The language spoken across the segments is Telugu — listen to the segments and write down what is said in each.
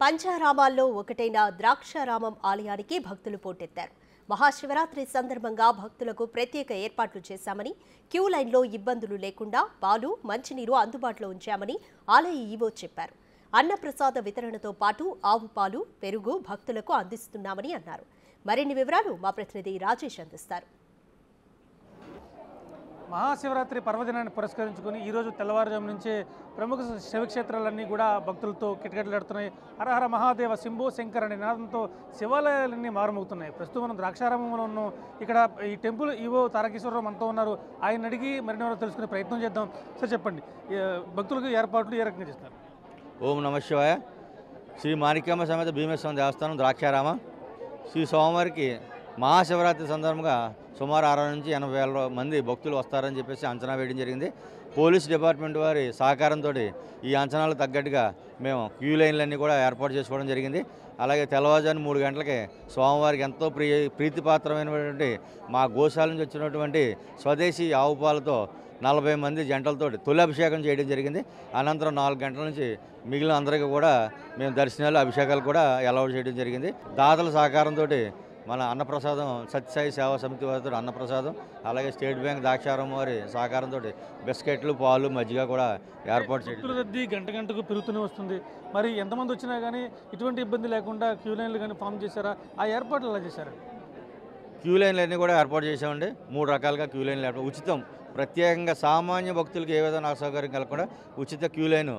పంచారామాల్లో ఒకటైన ద్రాక్షారామం ఆలయానికి భక్తులు పోటెత్తారు. మహాశివరాత్రి సందర్భంగా భక్తులకు ప్రత్యేక ఏర్పాట్లు చేశామని, క్యూ లైన్లో ఇబ్బందులు లేకుండా పాలు, మంచినీరు అందుబాటులో ఉంచామని ఆలయ ఈవో చెప్పారు. అన్నప్రసాద వితరణతో పాటు ఆవు పాలు, పెరుగు భక్తులకు అందిస్తున్నామని అన్నారు. మరిన్ని వివరాలు మా ప్రతినిధి రాజేష్ అందిస్తారు. మహాశివరాత్రి పర్వదినాన్ని పురస్కరించుకుని ఈరోజు తెల్లవారుజాము నుంచే ప్రముఖ శివక్షేత్రాలన్నీ కూడా భక్తులతో కిటకిటలాడుతున్నాయి. హరహర మహాదేవ శంభో శంకర్ అనే నినాదంతో శివాలయాలన్నీ మారుమోగుతున్నాయి. ప్రస్తుతం మనం ద్రాక్షారామంలో ఉన్నాం. ఇక్కడ ఈ టెంపుల్ ఈవో తారకేశ్వరరావు మనతో ఉన్నారు. ఆయన అడిగి మరిన్ని తెలుసుకునే ప్రయత్నం చేద్దాం. సార్ చెప్పండి, భక్తులకు ఏర్పాట్లు ఏ రకంగా చేస్తారు? ఓం నమ శివాయ. శ్రీ మాణిక్యమ్మ సమేత భీమేశ్వరం దేవస్థానం ద్రాక్షారామ. శ్రీ స్వామివారికి మహాశివరాత్రి సందర్భంగా సుమారు 60 నుంచి 80 వేల మంది భక్తులు వస్తారని చెప్పేసి అంచనా వేయడం జరిగింది. పోలీస్ డిపార్ట్మెంట్ వారి సహకారంతో ఈ అంచనాలకు తగ్గట్టుగా మేము క్యూ లైన్లన్నీ కూడా ఏర్పాటు చేసుకోవడం జరిగింది. అలాగే తెల్లవారుజాము 3 గంటలకే స్వామివారికి ఎంతో ప్రీతిపాత్రమైనటువంటి మా గోశాల నుంచి వచ్చినటువంటి స్వదేశీ ఆవు పాలతో 40 మంది జంటలతో తొలి అభిషేకం చేయడం జరిగింది. అనంతరం 4 గంటల నుంచి మిగిలిన అందరికీ కూడా మేము దర్శనాలు, అభిషేకాలు కూడా అలౌ చేయడం జరిగింది. దాతల సహకారంతో మన అన్నప్రసాదం సత్యసాయి సేవా సమితి వారితో అన్నప్రసాదం, అలాగే స్టేట్ బ్యాంక్ ద్రాక్షారామం వారి సహకారంతో బిస్కెట్లు, పాలు, మజ్జిగ కూడా ఏర్పాటు చేయడం. రద్దీ గంట గంటకు పెరుగుతూనే వస్తుంది. మరి ఎంతమంది వచ్చినా కానీ ఎటువంటి ఇబ్బంది లేకుండా క్యూ లైన్లు కానీ ఫామ్ చేశారా? ఆ ఏర్పాట్లు ఎలా చేశారు? క్యూ లైన్లన్నీ కూడా ఏర్పాటు చేసామండి. 3 రకాలుగా క్యూ లైన్లు ఏర్పాటు, ఉచితం, ప్రత్యేకంగా సామాన్య భక్తులకు ఏ విధంగా అసౌకర్యం కలగకుండా ఉచిత క్యూ లైన్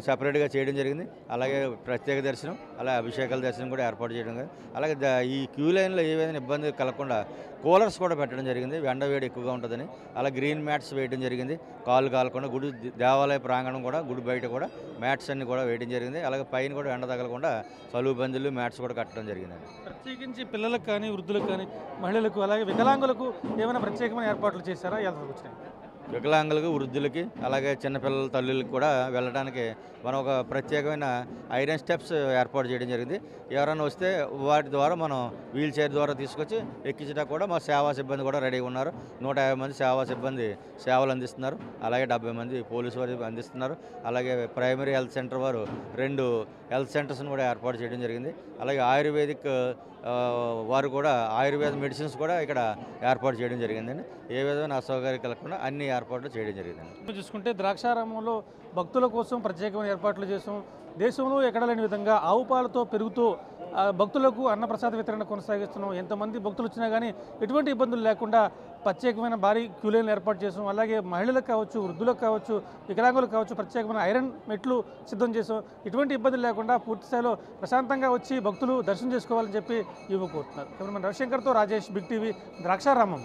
సపరేట్గా చేయడం జరిగింది. అలాగే ప్రత్యేక దర్శనం, అలాగే అభిషేకాల దర్శనం కూడా ఏర్పాటు చేయడం జరిగింది. అలాగే ఈ క్యూ లైన్లో ఏ విధంగా ఇబ్బంది కలగకుండా కూలర్స్ కూడా పెట్టడం జరిగింది, ఎండ వేడి ఎక్కువగా ఉంటుందని. అలా గ్రీన్ మ్యాట్స్ వేయడం జరిగింది, కాలు కాలకుండా. గుడి దేవాలయ ప్రాంగణం కూడా, గుడి బయట కూడా మ్యాట్స్ అన్ని కూడా వేయడం జరిగింది. అలాగే పైన కూడా ఎండ తగలకుండా చలువు బందులు, మ్యాట్స్ కూడా కట్టడం జరిగిందండి. ప్రత్యేకించి పిల్లలకు కానీ, వృద్ధులకు కానీ, మహిళలకు, అలాగే వికలాంగులకు ఏమైనా ప్రత్యేకమైన ఏర్పాట్లు చేశారా? ఎలా వచ్చినాయి? వికలాంగులకు, వృద్ధులకి, అలాగే చిన్నపిల్లల తల్లులకు కూడా వెళ్ళడానికి మనం ఒక ప్రత్యేకమైన ఐరన్ స్టెప్స్ ఏర్పాటు చేయడం జరిగింది. ఎవరైనా వస్తే వాటి ద్వారా మనం వీల్ చైర్ ద్వారా తీసుకొచ్చి ఎక్కించడానికి కూడా మా సేవా సిబ్బంది కూడా రెడీగా ఉన్నారు. 150 మంది సేవా సిబ్బంది సేవలు అందిస్తున్నారు. అలాగే 70 మంది పోలీసు వారు అందిస్తున్నారు. అలాగే ప్రైమరీ హెల్త్ సెంటర్ వారు 2 హెల్త్ సెంటర్స్ని కూడా ఏర్పాటు చేయడం జరిగింది. అలాగే ఆయుర్వేదిక్ వారు కూడా ఆయుర్వేద మెడిసిన్స్ కూడా ఇక్కడ ఏర్పాటు చేయడం జరిగిందండి. ఏ విధమైన అసౌకర్యం కలగకుండా అన్ని ఏర్పాట్లు చేయడం జరిగిందండి. చూసుకుంటే ద్రాక్షారామంలో భక్తుల కోసం ప్రత్యేకమైన ఏర్పాట్లు చేసాం. దేశంలో ఎక్కడ లేని విధంగా ఆవు పాలతో పెరుగుతూ భక్తులకు అన్నప్రసాద వితరణ కొనసాగిస్తున్నాం. ఎంతమంది భక్తులు వచ్చినా కానీ ఎటువంటి ఇబ్బందులు లేకుండా ప్రత్యేకమైన భారీ క్యూ లైన్లు ఏర్పాటు చేసాం. అలాగే మహిళలకు కావచ్చు, వృద్ధులకు కావచ్చు, వికలాంగులకు కావచ్చు ప్రత్యేకమైన ఐరన్ మెట్లు సిద్ధం చేసాం. ఎటువంటి ఇబ్బందులు లేకుండా పూర్తి స్థాయిలో ప్రశాంతంగా వచ్చి భక్తులు దర్శనం చేసుకోవాలని చెప్పి ఈవో కోరుతున్నారు. కెమెరామెన్ రవిశంకర్తో రాజేష్, బిగ్ టీవీ, ద్రాక్షారామం.